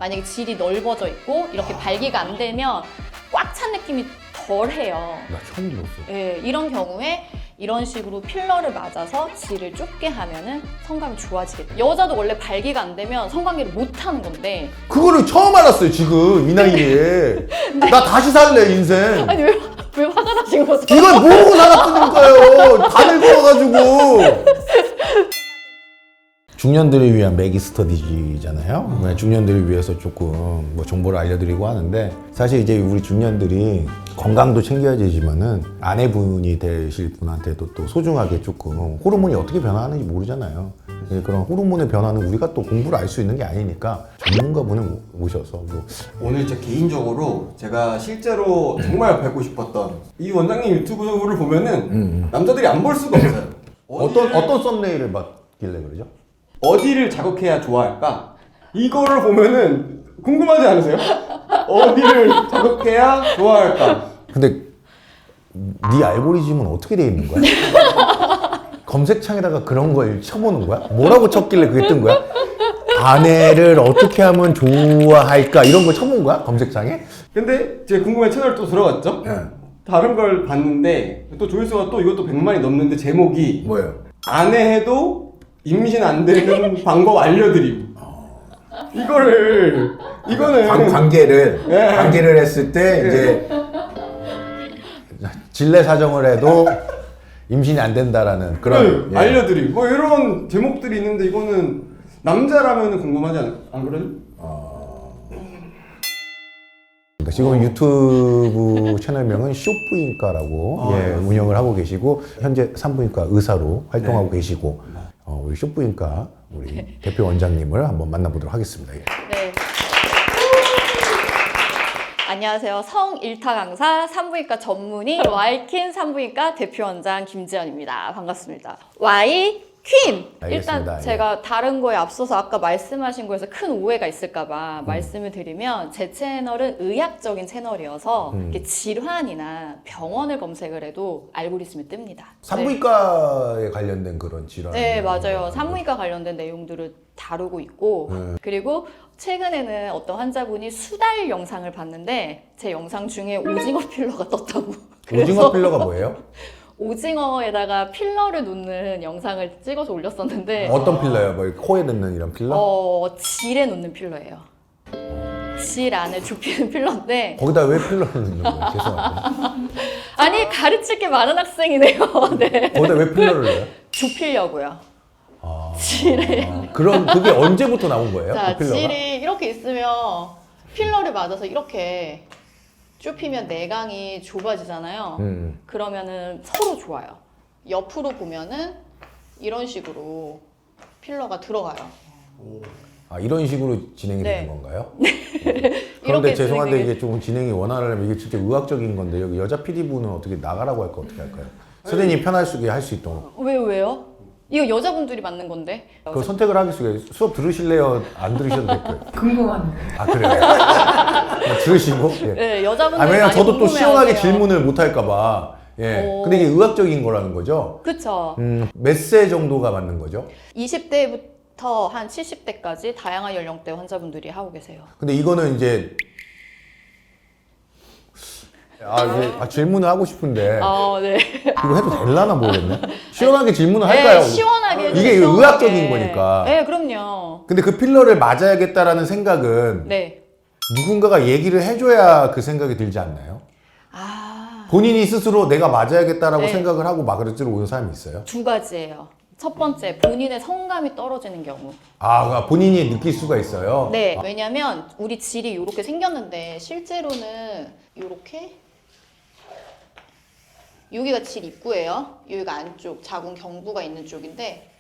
만약에 질이 넓어져 있고 이렇게 발기가 안 되면 꽉 찬 느낌이 덜해요. 나 처음 들었어. 네, 이런 경우에 이런 식으로 필러를 맞아서 질을 좁게 하면은 성감이 좋아지겠다. 여자도 원래 발기가 안 되면 성관계를 못 하는 건데. 그거를 처음 알았어요, 지금 이 나이에. 나 다시 살래, 인생. 아니 왜 화가 나신 거죠? 이걸 모르고 살았으니까요. 다 늙어가지고. 중년들을 위한 맥이 스터디잖아요. 중년들을 위해서 조금 뭐 정보를 알려드리고 하는데, 사실 이제 우리 중년들이 건강도 챙겨야 되지만은 아내분이 되실 분한테도 또 소중하게 조금 호르몬이 어떻게 변화하는지 모르잖아요. 그런 호르몬의 변화는 우리가 또 공부를 알 수 있는 게 아니니까 전문가분을 모셔서 뭐 오늘 제 개인적으로 제가 실제로 정말 뵙고 싶었던 이 원장님 유튜브를 보면은 남자들이 안 볼 수가 없어요. 어떤 썸네일을 받길래 그러죠? 어디를 자극해야 좋아할까? 이거를 보면은 궁금하지 않으세요? 어디를 자극해야 좋아할까? 근데 네 알고리즘은 어떻게 돼 있는 거야? 검색창에다가 그런 걸 쳐보는 거야? 뭐라고 쳤길래 그게 뜬 거야? 아내를 어떻게 하면 좋아할까? 이런 걸 쳐본 거야? 검색창에? 근데 제가 궁금한 채널 또 들어갔죠? 네. 다른 걸 봤는데 또 조회수가 또 이것도 100만이 넘는데 제목이 뭐예요? 아내 해도 임신 안 되는 방법 알려드림. 이거는 관계를 네. 관계를 했을 때 네. 이제 질내 사정을 해도 임신이 안 된다라는 그런 네, 알려드림. 뭐 이런 제목들이 있는데 이거는 남자라면 궁금하지 안 그러니? 그러니까 지금 유튜브 채널명은 쇼부인과라고 운영을 하고 계시고 현재 산부인과 의사로 활동하고 계시고 우리 쇼부인과 우리 대표 원장님을 한번 만나보도록 하겠습니다. 예. 네. 안녕하세요. 성일타 강사 산부인과 전문의 Y퀸 산부인과 대표 원장 김지연입니다. 반갑습니다. Y 퀸! 알겠습니다. 일단 예. 제가 다른 거에 앞서서 아까 말씀하신 거에서 큰 오해가 있을까봐 말씀을 드리면 제 채널은 의학적인 채널이어서 이렇게 질환이나 병원을 검색을 해도 알고리즘이 뜹니다. 산부인과에 관련된 그런 질환. 네, 맞아요. 산부인과 관련된 내용들을 다루고 있고 그리고 최근에는 어떤 환자분이 수달 영상을 봤는데 제 영상 중에 오징어 필러가 떴다고. 오징어 필러가 뭐예요? 오징어에다가 필러를 놓는 영상을 찍어서 올렸었는데 어떤 필러예요? 뭐 코에 넣는 이런 필러? 질에 놓는 필러예요. 질 안을 좁히는 필러인데 거기다 왜 필러를 넣는 거예요? 죄송합니다. 아니 가르칠 게 많은 학생이네요. 네. 거기다 왜 필러를 넣어요? 좁히려고요. 질에. 그럼 그게 언제부터 나온 거예요? 자, 그 필러가? 질이 이렇게 있으면 필러를 맞아서 이렇게 좁히면 내강이 좁아지잖아요. 그러면은 서로 좋아요. 옆으로 보면은 이런 식으로 필러가 들어가요. 이런 식으로 진행이 네. 되는 건가요? 이렇게 그런데 죄송한데 진행이- 이게 조금 진행이 원활하려면 이게 진짜 의학적인 건데 여기 여자 PD분은 어떻게 나가라고 할까 어떻게 할까요? 선생님이 편하게 할 수 있도록 왜요? 이거 여자분들이 맞는 건데. 그 선택을 하겠어요. 수업 들으실래요? 안 들으셔도 될까요? 궁금한데. 그래요? 들으시고 예. 네, 여자분들이 왜냐면 많이 저도 또 시원하게 궁금해하세요. 질문을 못 할까봐 예. 근데 이게 의학적인 거라는 거죠? 그쵸. 몇 세 정도가 맞는 거죠? 20대부터 한 70대까지 다양한 연령대 환자분들이 하고 계세요. 근데 이거는 이제 질문을 하고 싶은데 네. 이거 해도 될라나 모르겠네. 시원하게 질문을 할까요? 네, 시원하게 이게 해주세요. 의학적인 시원하게. 거니까. 네, 그럼요. 근데 그 필러를 맞아야겠다라는 생각은 네. 누군가가 얘기를 해줘야 그 생각이 들지 않나요? 본인이 스스로 내가 맞아야겠다라고 네. 생각을 하고 맞으러 오는 사람이 있어요? 두 가지예요. 첫 번째, 본인의 성감이 떨어지는 경우. 그러니까 본인이 느낄 수가 있어요? 네, 왜냐면 우리 질이 이렇게 생겼는데 실제로는 이렇게 여기가 질 입구예요. 여기가 안쪽 자궁 경부가 있는 쪽인데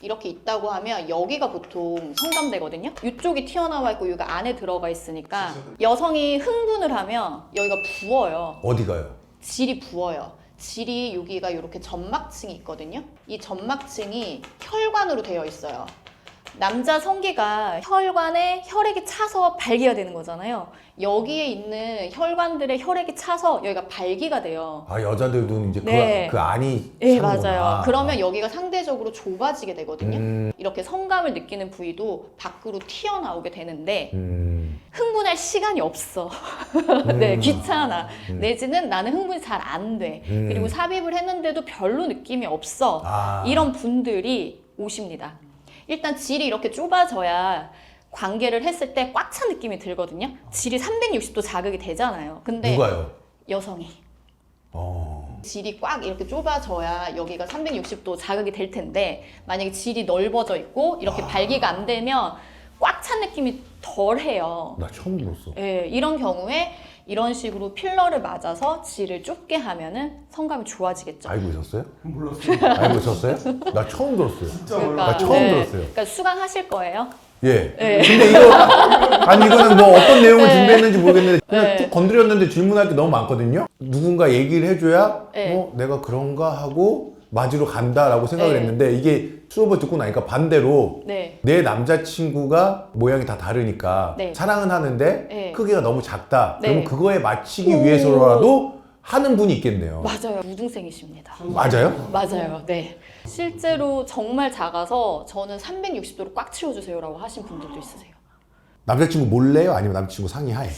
이렇게 있다고 하면 여기가 보통 성감되거든요. 이쪽이 튀어나와 있고 여기가 안에 들어가 있으니까 여성이 흥분을 하면 여기가 부어요. 어디가요? 질이 부어요. 질이 여기가 이렇게 점막층이 있거든요. 이 점막층이 혈관으로 되어 있어요. 남자 성기가 혈관에 혈액이 차서 발기가 되는 거잖아요. 여기에 있는 혈관들의 혈액이 차서 여기가 발기가 돼요. 아, 여자들도 이제 네. 그 안이 네, 차는구나. 맞아요. 그러면 여기가 상대적으로 좁아지게 되거든요. 이렇게 성감을 느끼는 부위도 밖으로 튀어나오게 되는데 흥분할 시간이 없어. 네, 귀찮아. 내지는 나는 흥분이 잘 안 돼. 그리고 삽입을 했는데도 별로 느낌이 없어. 이런 분들이 오십니다. 일단 질이 이렇게 좁아져야 관계를 했을 때 꽉 찬 느낌이 들거든요. 질이 360도 자극이 되잖아요. 근데 누가요? 여성이. 질이 꽉 이렇게 좁아져야 여기가 360도 자극이 될 텐데 만약에 질이 넓어져 있고 이렇게 발기가 안 되면 꽉 찬 느낌이 덜해요. 나 처음 들었어. 예, 이런 경우에 이런 식으로 필러를 맞아서 질을 좁게 하면은 성감이 좋아지겠죠. 알고 있었어요? 몰랐어요. 알고 있었어요? 나 처음 들었어요. 진짜 그러니까, 나 처음 들었어요. 그러니까 수강하실 거예요. 예. 예. 근데 이거 아니 이거는 뭐 어떤 내용을 네. 준비했는지 모르겠는데 그냥 네. 툭 건드렸는데 질문할 게 너무 많거든요. 누군가 얘기를 해줘야 네. 내가 그런가 하고 맞으러 간다라고 생각을 네. 했는데 이게 수업을 듣고 나니까 반대로 네. 내 남자친구가 모양이 다 다르니까 네. 사랑은 하는데 네. 크기가 너무 작다. 네. 그럼 그거에 맞추기 오. 위해서라도 하는 분이 있겠네요. 맞아요. 우등생이십니다. 맞아요? 맞아요. 네. 실제로 정말 작아서 저는 360도로 꽉 채워주세요라고 하신 분들도 있으세요. 남자친구 몰래요? 아니면 남자친구 상의하에?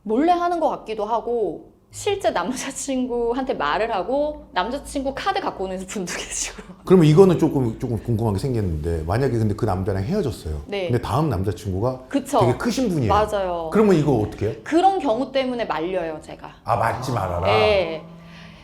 몰래 하는 것 같기도 하고 실제 남자친구한테 말을 하고 남자친구 카드 갖고 오는 분도 계시고. 그러면 이거는 조금 궁금한 게 생겼는데 만약에 근데 그 남자랑 헤어졌어요. 네. 근데 다음 남자친구가 그쵸. 되게 크신 분이에요. 맞아요. 그러면 이거 어떻게 해요? 그런 경우 때문에 말려요, 제가. 아 맞지 말아라. 네.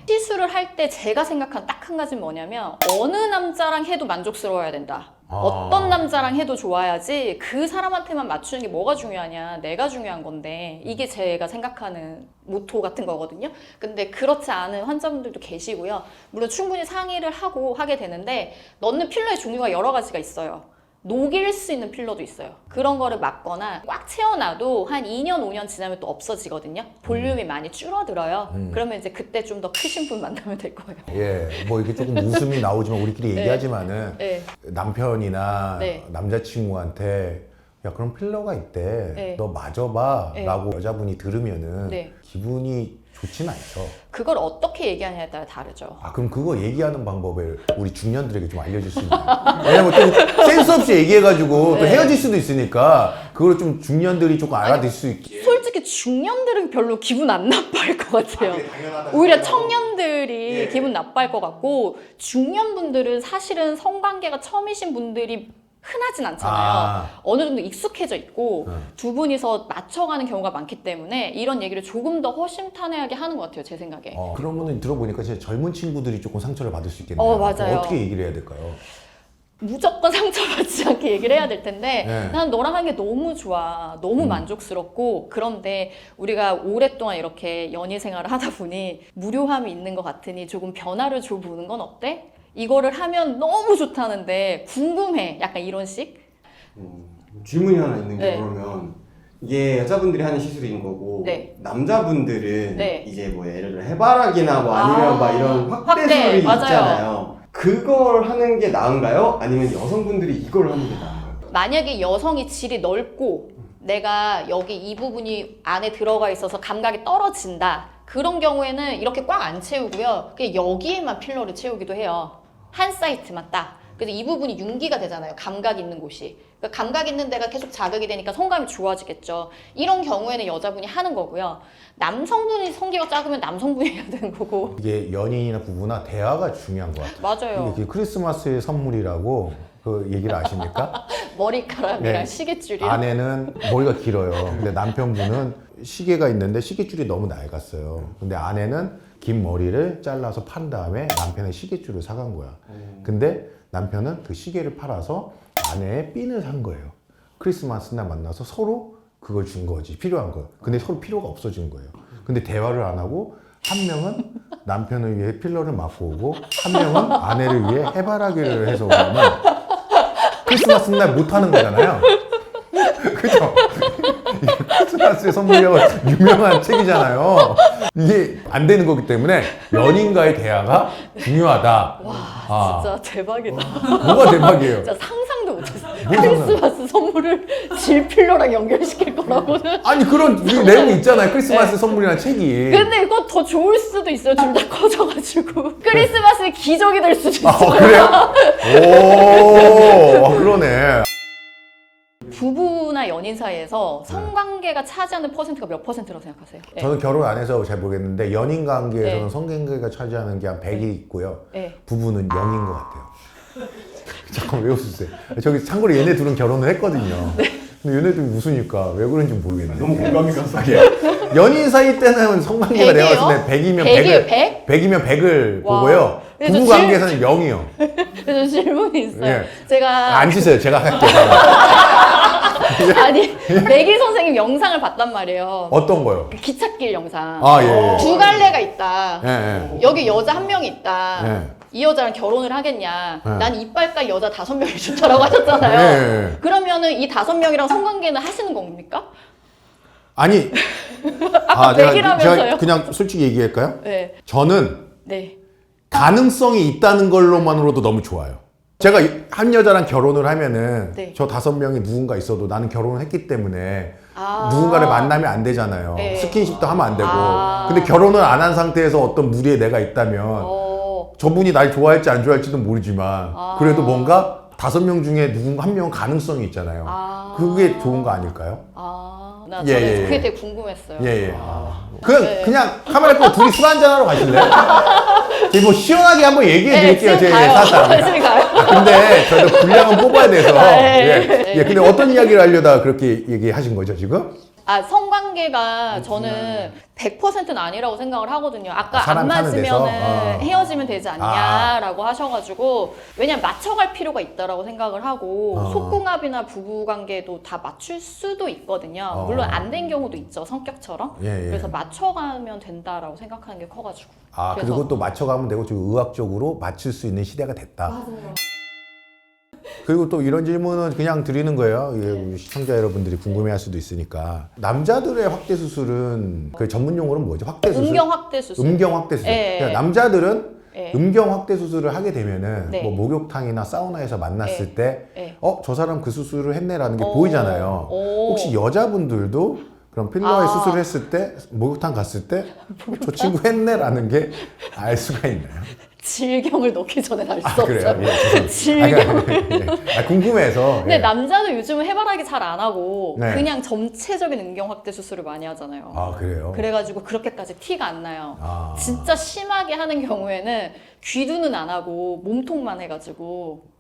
시술을 할 때 제가 생각한 딱 한 가지는 뭐냐면 어느 남자랑 해도 만족스러워야 된다. 어떤 남자랑 해도 좋아야지 그 사람한테만 맞추는 게 뭐가 중요하냐. 내가 중요한 건데 이게 제가 생각하는 모토 같은 거거든요. 근데 그렇지 않은 환자분들도 계시고요. 물론 충분히 상의를 하고 하게 되는데 넣는 필러의 종류가 여러 가지가 있어요. 녹일 수 있는 필러도 있어요. 그런 거를 맞거나 꽉 채워놔도 한 2년, 5년 지나면 또 없어지거든요. 볼륨이 많이 줄어들어요. 그러면 이제 그때 좀 더 크신 분 만나면 될 거예요. 예, 뭐 이게 조금 웃음이 나오지만 우리끼리 네. 얘기하지만은 네. 남편이나 네. 남자친구한테 야 그럼 필러가 있대. 네. 너 맞아봐. 네. 라고 여자분이 들으면은 네. 기분이 좋진 않죠. 그걸 어떻게 얘기하냐에 따라 다르죠. 아 그럼 그거 얘기하는 방법을 우리 중년들에게 좀 알려줄 수 있나요? 왜냐면 또 센스 없이 얘기해가지고 또 네. 헤어질 수도 있으니까 그걸 좀 중년들이 조금 알아들 수 있게. 솔직히 중년들은 별로 기분 안 나빠할 것 같아요. 오히려 청년들이 예. 기분 나빠할 것 같고 중년분들은 사실은 성관계가 처음이신 분들이 흔하진 않잖아요. 어느 정도 익숙해져 있고 두 분이서 맞춰가는 경우가 많기 때문에 이런 얘기를 조금 더 허심탄회하게 하는 것 같아요. 제 생각에. 그러면은 들어보니까 진짜 젊은 친구들이 조금 상처를 받을 수 있겠네요. 맞아요. 어떻게 얘기를 해야 될까요? 무조건 상처받지 않게 얘기를 해야 될 텐데 네. 난 너랑 한 게 너무 좋아. 너무 만족스럽고 그런데 우리가 오랫동안 이렇게 연애 생활을 하다 보니 무료함이 있는 것 같으니 조금 변화를 줘보는 건 어때? 이거를 하면 너무 좋다는데 궁금해. 약간 이런 식? 질문이 하나 있는 게 네. 그러면 이게 여자분들이 하는 시술인 거고 네. 남자분들은 네. 이제 뭐 예를 들어 해바라기나 뭐 아니면 막 이런 확대 확대, 수술이 맞아요. 있잖아요. 그걸 하는 게 나은가요? 아니면 여성분들이 이걸 하는 게 나은가요? 만약에 여성이 질이 넓고 내가 여기 이 부분이 안에 들어가 있어서 감각이 떨어진다. 그런 경우에는 이렇게 꽉 안 채우고요. 그냥 여기에만 필러를 채우기도 해요. 한 사이트만 딱. 그래서 이 부분이 융기가 되잖아요. 감각 있는 곳이. 그러니까 감각 있는 데가 계속 자극이 되니까 성감이 좋아지겠죠. 이런 경우에는 여자분이 하는 거고요. 남성분이 성기가 작으면 남성분이 해야 되는 거고. 이게 연인이나 부부나 대화가 중요한 것 같아요. 맞아요. 이게 크리스마스의 선물이라고 그 얘기를 아십니까? 머리카락이랑 네. 시계줄이랑. 아내는 머리가 길어요. 근데 남편분은 시계가 있는데 시계줄이 너무 낡았어요. 근데 아내는 긴 머리를 잘라서 판 다음에 남편의 시계줄을 사간 거야. 근데 남편은 그 시계를 팔아서 아내의 핀을 산 거예요. 크리스마스 날 만나서 서로 그걸 준 거지. 필요한 거. 근데 서로 필요가 없어진 거예요. 근데 대화를 안 하고 한 명은 남편을 위해 필러를 맞고 오고 한 명은 아내를 위해 해바라기를 해서 오면 크리스마스 날 못 하는 거잖아요. 그죠? 크리스마스의 선물이라고 유명한 책이잖아요. 이게 안 되는 거기 때문에 연인과의 대화가 중요하다. 와, 진짜 대박이다. 뭐가 대박이에요? 진짜 상상도 못했어요. 크리스마스 선물을 질필로랑 연결시킬 거라고는. 아니 그런 내용이 있잖아요. 크리스마스 선물이라는 책이. 근데 이거 더 좋을 수도 있어요. 둘 다 커져가지고 크리스마스의 기적이 될 수도 있어요. 그래요? 오, 그러네. 부부나 연인 사이에서 성관계가 차지하는 퍼센트가 몇 퍼센트라고 생각하세요? 네. 저는 결혼 안 해서 잘 모르겠는데 연인 관계에서는 네. 성관계가 차지하는 게 한 100이 있고요. 네. 부부는 0인 것 같아요. 잠깐 왜 웃으세요? 저기 참고로 얘네 둘은 결혼을 했거든요. 근데 얘네들 웃으니까 왜 그런지 모르겠네요. 너무 공감이 가서. 연인 사이 때는 성관계가 내가 100이에요? 봤을 때 100이면 100이에요? 100을 100이면 100을 와. 보고요. 근데 부부 저 관계에서는 0이요. 그래서 질문이 있어요. 예. 제가 앉으세요. 제가 할게요. 아니 백일 선생님 영상을 봤단 말이에요. 어떤 거요? 기찻길 영상. 아, 예. 두 갈래가 있다. 예, 예. 여기 여자 한 명이 있다. 예. 이 여자랑 결혼을 하겠냐? 예. 난 이빨깔 여자 5명이 좋다라고 하셨잖아요. 예, 예. 그러면은 이 5명이랑 성관계는 하시는 겁니까? 아니, 아까 제가 100이라면서요? 그냥 솔직히 얘기할까요? 네. 저는 네. 가능성이 있다는 걸로만으로도 너무 좋아요. 제가 한 여자랑 결혼을 하면은 네. 저 5명이 누군가 있어도 나는 결혼을 했기 때문에 아. 누군가를 만나면 안 되잖아요. 네. 스킨십도 하면 안 되고. 아. 근데 결혼을 안 한 상태에서 어떤 무리에 내가 있다면 저분이 날 좋아할지 안 좋아할지도 모르지만 아. 그래도 뭔가 5명 중에 누군가 한 명은 가능성이 있잖아요. 아. 그게 좋은 거 아닐까요? 나 예, 저는 예, 그게 예. 되게 궁금했어요. 예, 예. 네. 그냥 카메라 끄고 둘이 술 한잔하러 가실래요? 저희 뭐 시원하게 한번 얘기해 드릴게요. 지금 제 가요. 사상. 지금 가요. 근데 저희도 분량은 뽑아야 돼서. 네. 예. 근데 어떤 이야기를 하려다 그렇게 얘기하신 거죠, 지금? 성관계가 저는 100%는 아니라고 생각을 하거든요. 아까 사람 안 사는 데서? 맞으면은 헤어지면 되지 아. 않냐라고 하셔가지고 왜냐면 맞춰갈 필요가 있다라고 생각을 하고 속궁합이나 부부관계도 다 맞출 수도 있거든요. 물론 안 된 경우도 있죠, 성격처럼. 예, 예. 그래서 맞춰가면 된다라고 생각하는 게 커가지고. 그래서 그리고 또 맞춰가면 되고 좀 의학적으로 맞출 수 있는 시대가 됐다. 그리고 또 이런 질문은 그냥 드리는 거예요. 우리 시청자 여러분들이 궁금해할 수도 있으니까. 남자들의 확대 수술은 그 전문 용어는 뭐죠? 확대 수술. 음경 확대 수술. 음경 확대 수술. 예, 그러니까 예. 남자들은 예. 음경 확대 수술을 하게 되면은 네. 뭐 목욕탕이나 사우나에서 만났을 예. 때 예. 저 사람 그 수술을 했네라는 게 오. 보이잖아요. 오. 혹시 여자분들도 그럼 필러의 아. 수술을 했을 때 목욕탕 갔을 때 저 친구 했네라는 게 알 수가 있나요? 질경을 넣기 전에 알 수 그래요? 없죠. 예, 질경. 궁금해서. 근데 예. 남자도 요즘은 해바라기 잘 안 하고 네. 그냥 전체적인 음경 확대 수술을 많이 하잖아요. 아, 그래요? 그래가지고 그렇게까지 티가 안 나요. 아. 진짜 심하게 하는 경우에는 귀두는 안 하고 몸통만 해가지고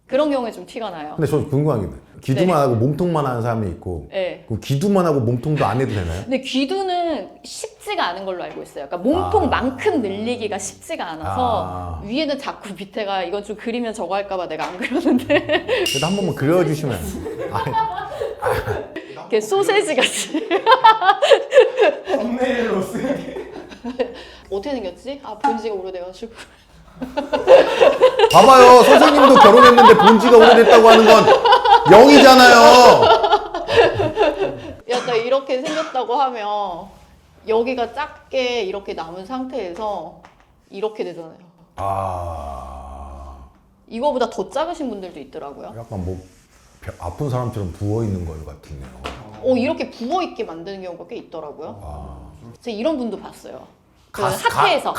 그런 경우에 좀 티가 나요. 근데 저 궁금한 게 기두만 네. 하고 몸통만 하는 사람이 있고 네. 그럼 기두만 하고 몸통도 안 해도 되나요? 근데 귀두는 쉽지가 않은 걸로 알고 있어요. 그러니까 몸통만큼 늘리기가 쉽지가 않아서 위에는 자꾸 밑에가 이건 좀 그리면 저거 할까봐 내가 안 그러는데 그래도 한 번만 그려주시면. 이렇게 소세지 같이 썸네일로 쓰게. 어떻게 생겼지? 본지가 오래돼가지고 봐봐요. 선생님도 결혼했는데 본지가 오래됐다고 하는 건 0이잖아요. 약간 이렇게 생겼다고 하면 여기가 작게 이렇게 남은 상태에서 이렇게 되잖아요. 이거보다 더 작으신 분들도 있더라고요. 약간 뭐 아픈 사람처럼 부어있는 것 같은데요. 이렇게 부어있게 만드는 경우가 꽤 있더라고요. 제가 이런 분도 봤어요. 그 학회에서.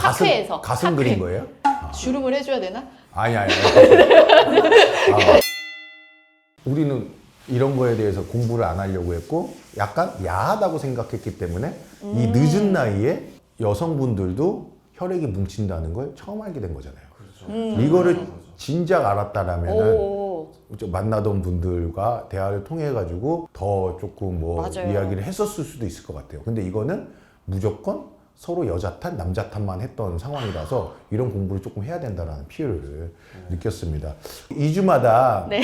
가슴 그린 거예요? 주름을 해줘야 되나? 아니. 우리는 이런 거에 대해서 공부를 안 하려고 했고 약간 야하다고 생각했기 때문에 이 늦은 나이에 여성분들도 혈액이 뭉친다는 걸 처음 알게 된 거잖아요. 이거를 진작 알았다라면은 오. 만나던 분들과 대화를 통해 가지고 더 조금 뭐 맞아요. 이야기를 했었을 수도 있을 것 같아요. 근데 이거는 무조건 서로 여자 탓, 남자 탓만 했던 상황이라서 이런 공부를 조금 해야 된다는 필요를 느꼈습니다. 2주마다 네.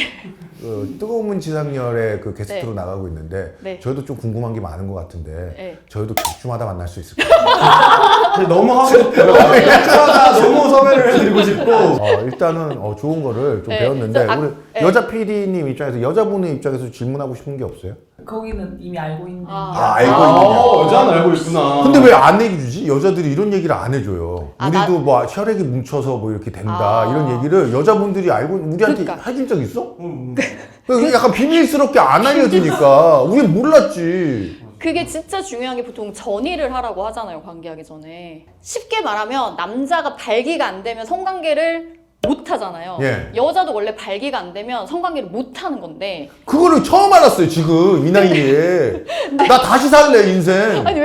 뜨거운 문 지상렬의 그 게스트로 네. 나가고 있는데 네. 저희도 좀 궁금한 게 많은 것 같은데 네. 저희도 격주마다 만날 수 있을까요? 근데 너무 하고 싶어요. lectur하다 너무 섭외를 해드리고 싶고. 일단은 좋은 거를 좀 네, 배웠는데 저 우리 네. 여자 PD님 입장에서 여자분의 입장에서 질문하고 싶은 게 없어요? 거기는 이미 알고 있는 알고 있느냐? 여자는 알고 있구나. 근데 왜 안 얘기 주지? 여자들이 이런 얘기를 안 해줘요. 아, 우리도 뭐 혈액이 뭉쳐서 뭐 이렇게 된다 아. 이런 얘기를 여자분들이 알고 우리한테 그러니까. 해준 적 있어? 그게 약간 비밀스럽게 안 알려주니까 우린 몰랐지. 그게 진짜 중요한 게 보통 전의를 하라고 하잖아요, 관계하기 전에. 쉽게 말하면 남자가 발기가 안 되면 성관계를 못 하잖아요. 예. 여자도 원래 발기가 안 되면 성관계를 못 하는 건데. 그거를 처음 알았어요 지금 이 나이에. 나 다시 살래 인생. 아니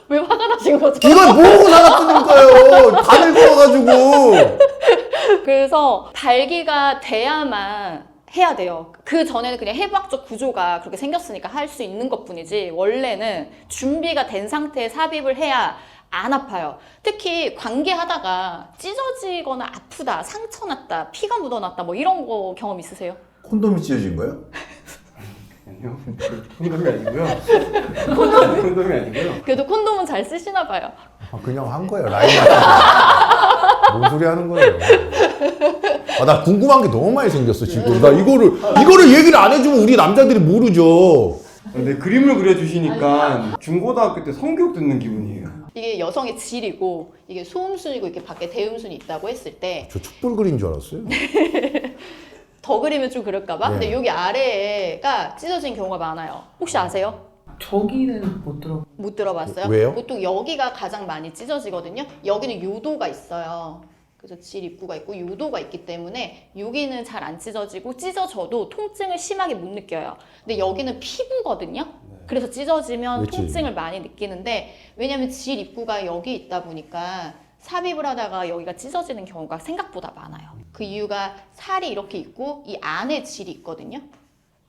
왜 화가 나신 거죠? 이걸 모르고 살았으니까요. 다 늙어가지고. 그래서 발기가 돼야만 해야 돼요. 그 전에는 그냥 해부학적 구조가 그렇게 생겼으니까 할 수 있는 것뿐이지 원래는 준비가 된 상태에 삽입을 해야 안 아파요. 특히 관계하다가 찢어지거나 아프다, 상처 났다, 피가 묻어났다 뭐 이런 거 경험 있으세요? 콘돔이 찢어진 거예요? 아니요. 콘돔이 아니고요. 콘돔이 아니고요. 그래도 콘돔은 잘 쓰시나 봐요. 아, 그냥 한 거예요 라인. 뭔 소리 하는 거예요? 아, 나 궁금한 게 너무 많이 생겼어 지금. 나 이거를 얘기를 안 해주면 우리 남자들이 모르죠. 근데 그림을 그려주시니까 중고등학교 때 성교육 듣는 기분이에요. 이게 여성의 질이고 이게 소음순이고 이렇게 밖에 대음순이 있다고 했을 때 저 촛불 그린 줄 알았어요. 더 그리면 좀 그럴까 봐. 네. 근데 여기 아래가 찢어진 경우가 많아요. 혹시 아세요? 저기는 못 들어. 못 들어봤어요? 왜요? 보통 여기가 가장 많이 찢어지거든요. 여기는 요도가 있어요. 그래서 질 입구가 있고 요도가 있기 때문에 여기는 잘 안 찢어지고 찢어져도 통증을 심하게 못 느껴요. 근데 여기는 피부거든요. 그래서 찢어지면 그렇지. 통증을 많이 느끼는데 왜냐면 질 입구가 여기 있다 보니까 삽입을 하다가 여기가 찢어지는 경우가 생각보다 많아요. 그 이유가 살이 이렇게 있고 이 안에 질이 있거든요.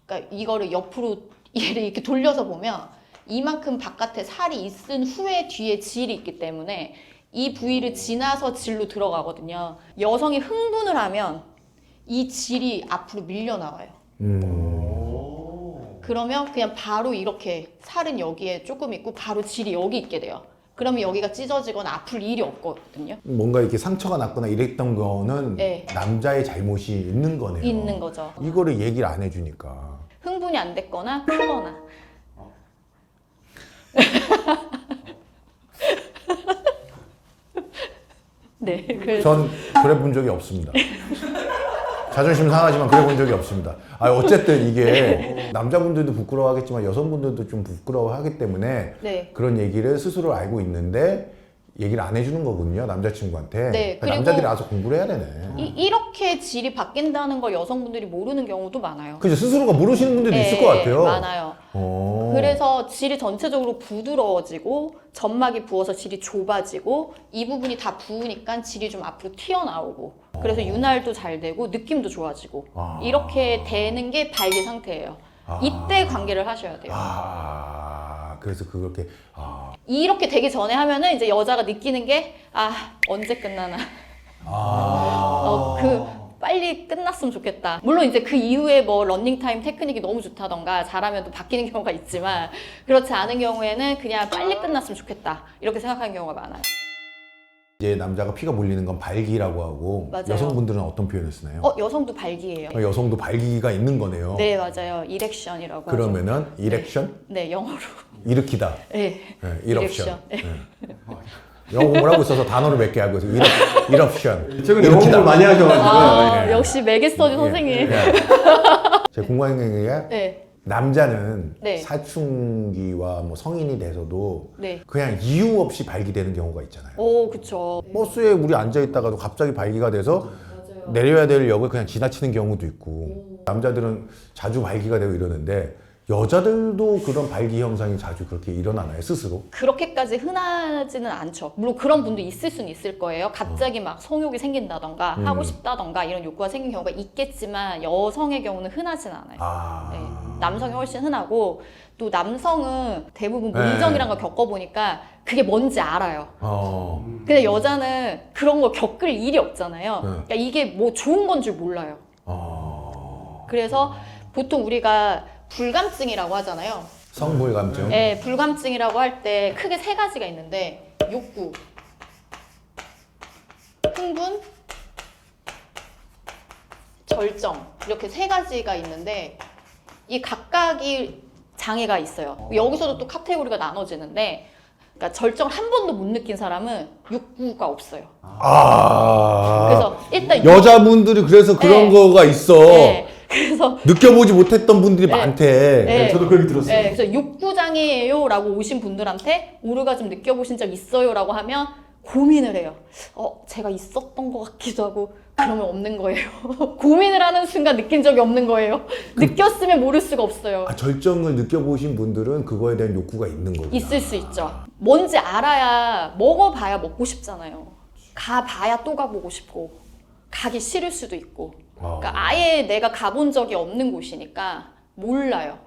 그러니까 이거를 옆으로 얘를 이렇게 돌려서 보면 이만큼 바깥에 살이 있은 후에 뒤에 질이 있기 때문에 이 부위를 지나서 질로 들어가거든요. 여성이 흥분을 하면 이 질이 앞으로 밀려 나와요. 그러면 그냥 바로 이렇게 살은 여기에 조금 있고 바로 질이 여기 있게 돼요. 그러면 여기가 찢어지거나 아플 일이 없거든요. 뭔가 이렇게 상처가 났거나 이랬던 거는 네. 남자의 잘못이 있는 거네요. 있는 거죠. 이거를 얘기를 안 해주니까. 흥분이 안 됐거나 크거나. 네, 그래서 전 그래 본 적이 없습니다. 자존심 상하지만 그래 본 적이 없습니다. 아, 어쨌든 이게 남자분들도 부끄러워하겠지만 여성분들도 좀 부끄러워하기 때문에 네. 그런 얘기를 스스로 알고 있는데 얘기를 안 해주는 거군요, 남자친구한테. 네, 그러니까 그리고 남자들이 알아서 공부를 해야 되네. 이렇게 질이 바뀐다는 걸 여성분들이 모르는 경우도 많아요. 그죠, 스스로가 모르시는 분들도 있을 것 같아요. 많아요. 그래서 질이 전체적으로 부드러워지고 점막이 부어서 질이 좁아지고 이 부분이 다 부으니까 질이 좀 앞으로 튀어나오고 그래서 윤활도 잘 되고 느낌도 좋아지고 이렇게 되는 게 발기 상태예요. 이때 관계를 하셔야 돼요. 그래서 그렇게 이렇게 되기 전에 하면은 이제 여자가 느끼는 게 언제 끝나나 빨리 끝났으면 좋겠다. 물론 이제 그 이후에 뭐 러닝타임 테크닉이 너무 좋다던가 잘하면 또 바뀌는 경우가 있지만 그렇지 않은 경우에는 그냥 빨리 끝났으면 좋겠다 이렇게 생각하는 경우가 많아요. 이제 남자가 피가 몰리는 건 발기라고 하고 맞아요. 여성분들은 어떤 표현을 쓰나요? 여성도 발기예요. 여성도 발기가 있는 거네요. 네, 맞아요. 이렉션이라고 하죠. 그러면은 이렉션? 네, 영어로. 일으키다. 네. 이럽션. 네. 영어 공부를 하고 있어서 단어를 몇 개 알고 있어요. 이럽션. 최근에 영어 공부를 많이 하셔가지고. 역시 매개스터디 선생님. 제 궁금한 게 네. 남자는 네. 사춘기와 뭐 성인이 돼서도 네. 그냥 이유 없이 발기되는 경우가 있잖아요. 오, 그쵸. 버스에 우리 앉아 있다가도 갑자기 발기가 돼서 내려야 될 역을 그냥 지나치는 경우도 있고 남자들은 자주 발기가 되고 이러는데 여자들도 그런 발기 현상이 자주 그렇게 일어나나요, 스스로? 그렇게까지 흔하지는 않죠. 물론 그런 분도 있을 수는 있을 거예요. 갑자기 막 성욕이 생긴다던가 하고 싶다던가 이런 욕구가 생긴 경우가 있겠지만 여성의 경우는 흔하진 않아요. 네. 남성이 훨씬 흔하고 또 남성은 대부분 문정이란 걸 겪어보니까 그게 뭔지 알아요. 근데 여자는 그런 걸 겪을 일이 없잖아요. 그러니까 이게 뭐 좋은 건 줄 몰라요. 그래서 보통 우리가 불감증이라고 하잖아요. 성불감증. 네, 불감증이라고 할 때 크게 세 가지가 있는데 욕구, 흥분, 절정 이렇게 세 가지가 있는데 이 각각이 장애가 있어요. 여기서도 또 카테고리가 나눠지는데 그러니까 절정을 한 번도 못 느낀 사람은 욕구가 없어요. 아. 그래서 일단 여자분들이 그래서 그런 네. 거가 있어. 네. 그래서 느껴보지 못했던 분들이 많대. 네. 저도 그 얘기 들었어요. 네, 그래서 욕구장애예요라고 오신 분들한테 오르가즘 느껴보신 적 있어요라고 하면 고민을 해요. 제가 있었던 것 같기도 하고 그러면 없는 거예요. 고민을 하는 순간 느낀 적이 없는 거예요. 느꼈으면 모를 수가 없어요. 아, 절정을 느껴보신 분들은 그거에 대한 욕구가 있는 거구나. 있을 수 있죠. 뭔지 알아야 먹어봐야 먹고 싶잖아요. 가봐야 또 가보고 싶고 가기 싫을 수도 있고. 그러니까 아예 내가 가본 적이 없는 곳이니까 몰라요.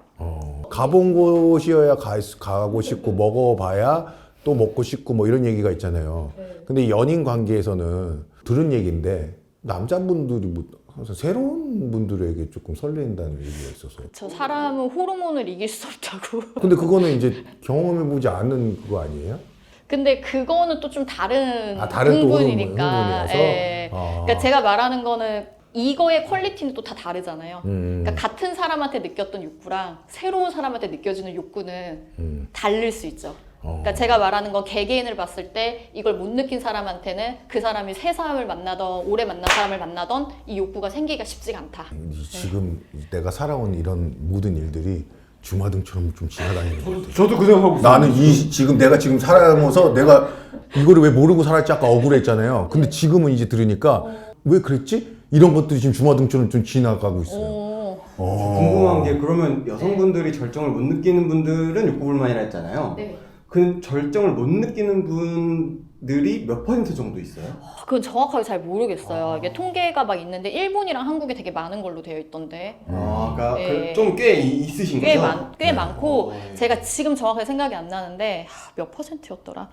가본 곳이어야 가고 싶고 먹어봐야 또 먹고 싶고 뭐 이런 얘기가 있잖아요. 근데 연인 관계에서는 들은 얘기인데 남자분들이 뭐 항상 새로운 분들에게 조금 설렌다는 얘기가 있어서. 저 사람은 호르몬을 이길 수 없다고. 근데 그거는 이제 경험해보지 않은 그거 아니에요? 근데 그거는 또 좀 다른 다른 또 흥분이니까. 흥분이어서? 예. 그러니까 제가 말하는 거는 이거의 퀄리티는 또 다 다르잖아요. 그러니까 같은 사람한테 느꼈던 욕구랑 새로운 사람한테 느껴지는 욕구는 다를 수 있죠. 그러니까 제가 말하는 건 개개인을 봤을 때 이걸 못 느낀 사람한테는 그 사람이 새 사람을 만나던 오래 만난 사람을 만나던 이 욕구가 생기기가 쉽지가 않다. 지금 내가 살아온 이런 모든 일들이 주마등처럼 좀 지나다니는 것 같아. 저도 그 생각하고 있어요. 나는 내가 지금 살아오면서 내가 이거를 왜 모르고 살았지 아까 억울했잖아요. 근데 지금은 이제 들으니까 왜 그랬지? 이런 것들이 지금 주마등처럼 좀 지나가고 있어요. 궁금한 게 그러면 여성분들이 절정을 못 느끼는 분들은 욕구불만이라 했잖아요. 네. 그 절정을 못 느끼는 분들이 몇 % 정도 있어요? 그건 정확하게 잘 모르겠어요. 이게 통계가 막 있는데 일본이랑 한국에 되게 많은 걸로 되어 있던데. 그러니까 네. 좀 꽤 있으신 거죠? 꽤 많고 네. 제가 지금 정확하게 생각이 안 나는데 몇 %였더라?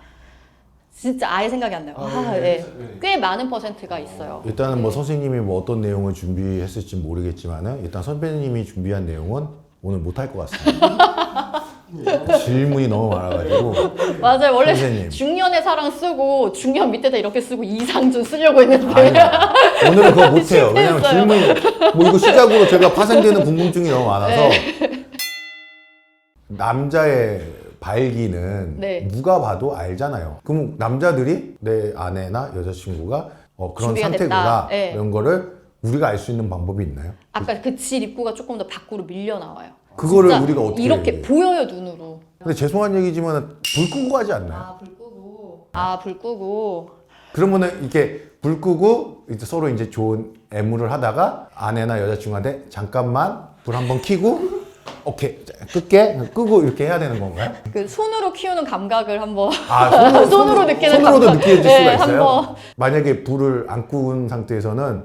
진짜 아예 생각이 안 나요. 네. 꽤 많은 퍼센트가 있어요. 일단은 뭐 선생님이 뭐 어떤 내용을 준비했을지 모르겠지만은 일단 선배님이 준비한 내용은 오늘 못할 것 같습니다. 질문이 너무 많아가지고. 맞아요. 원래 선생님. 중년의 사랑 쓰고 중년 밑에다 이렇게 쓰고 이상준 쓰려고 했는데 아니, 오늘은 그거 못해요. 왜냐면 실패했어요. 질문이 뭐 이거 시작으로 제가 파생되는 궁금증이 너무 많아서. 남자의 발기는 네. 누가 봐도 알잖아요. 그럼 남자들이 내 아내나 여자친구가 그런 준비가 상태구나 됐다. 네. 이런 거를 우리가 알 수 있는 방법이 있나요? 아까 그 질 입구가 조금 더 밖으로 밀려 나와요. 그거를 진짜 우리가 어떻게 이렇게 얘기해요? 보여요 눈으로. 근데 죄송한 얘기지만 불 끄고 하지 않나요? 불 끄고. 그러면은 이렇게 불 끄고 이제 서로 이제 좋은 애무를 하다가 아내나 여자친구한테 잠깐만 불 한번 켜고 오케이 끌게 끄고 이렇게 해야 되는 건가요? 그 손으로 키우는 감각을 한번 손으로 느끼는 손으로도 감각. 느껴질 네, 수가 있어요. 한번. 만약에 불을 안 끄은 상태에서는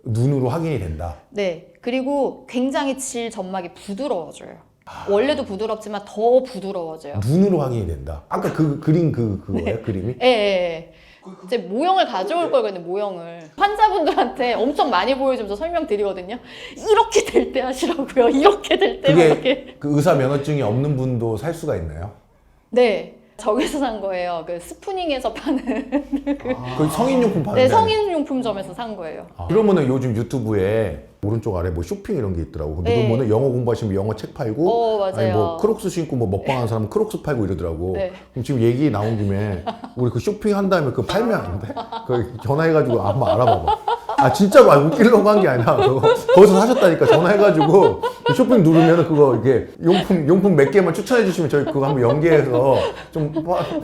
눈으로 확인이 된다. 네. 그리고 굉장히 질 점막이 부드러워져요. 원래도 부드럽지만 더 부드러워져요. 눈으로 확인이 된다. 아까 그 그림 그거예요 그림이? 예, 예. 이제 모형을 가져올 걸 그랬는데 모형을 환자분들한테 엄청 많이 보여주면서 설명드리거든요. 이렇게 될 때 하시라고요. 이렇게 될 때 그게 이렇게. 그 의사 면허증이 없는 분도 살 수가 있나요? 네. 저기서 산 거예요. 그 스푸닝에서 파는 그 성인용품 파는 네, 데. 성인용품점에서 산 거예요. 그러면은 요즘 유튜브에 오른쪽 아래 뭐 쇼핑 이런 게 있더라고. 네. 누구는 영어 공부하시면 영어 책 팔고, 맞아요. 아니 뭐 크록스 신고 뭐 먹방하는 사람은 크록스 팔고 이러더라고. 네. 그럼 지금 얘기 나온 김에 우리 그 쇼핑 한 다음에 그거 팔면 안 돼? 그 전화해가지고 한번 알아봐봐. 아 진짜로 웃기려고 한 게 아니라 그거 거기서 사셨다니까 전화해가지고 그 쇼핑 누르면 그거 이게 용품 몇 개만 추천해 주시면 저희 그거 한번 연계해서 좀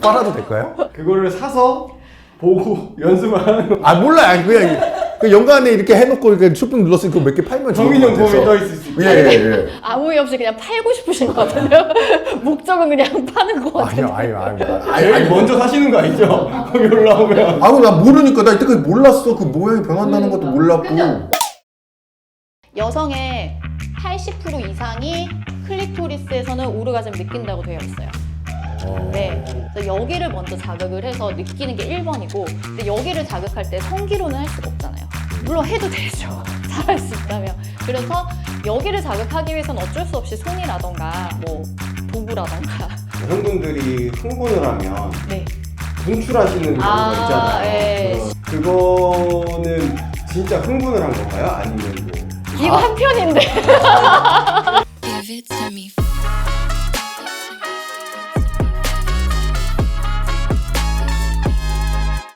팔아도 될까요? 그거를 사서 보고 연습을 하는 거. 아 몰라요. 아니 그냥 그 연간에 이렇게 해놓고 이렇게 쇼핑 눌렀으니까 몇 개 팔면 좋을 것 정인용품이 같아서. 더 있을 수 있고. 예. 아무 이유 없이 그냥 팔고 싶으신 것 같은데요? 목적은 그냥 파는 것 같은데. 아니 먼저 사시는 거 아니죠? 거기 올라오면. 아니 나 모르니까 나 이때까지 몰랐어. 그 모양이 변한다는 것도 몰랐고. 여성의 80% 이상이 클리토리스에서는 오르가즘 느낀다고 되어 있어요. 네. 그래서 여기를 먼저 자극을 해서 느끼는 게 1번이고, 근데 여기를 자극할 때 성기로는 할 수가 없잖아요. 물론 해도 되죠. 잘할 수 있다면. 그래서 여기를 자극하기 위해서는 어쩔 수 없이 손이라던가, 뭐, 도구라던가. 여성분들이 흥분을 하면 네. 분출하시는 경우가 있잖아요. 예. 그거는 진짜 흥분을 한 건가요? 아니면 뭐? 이거 한 편인데. Give it to me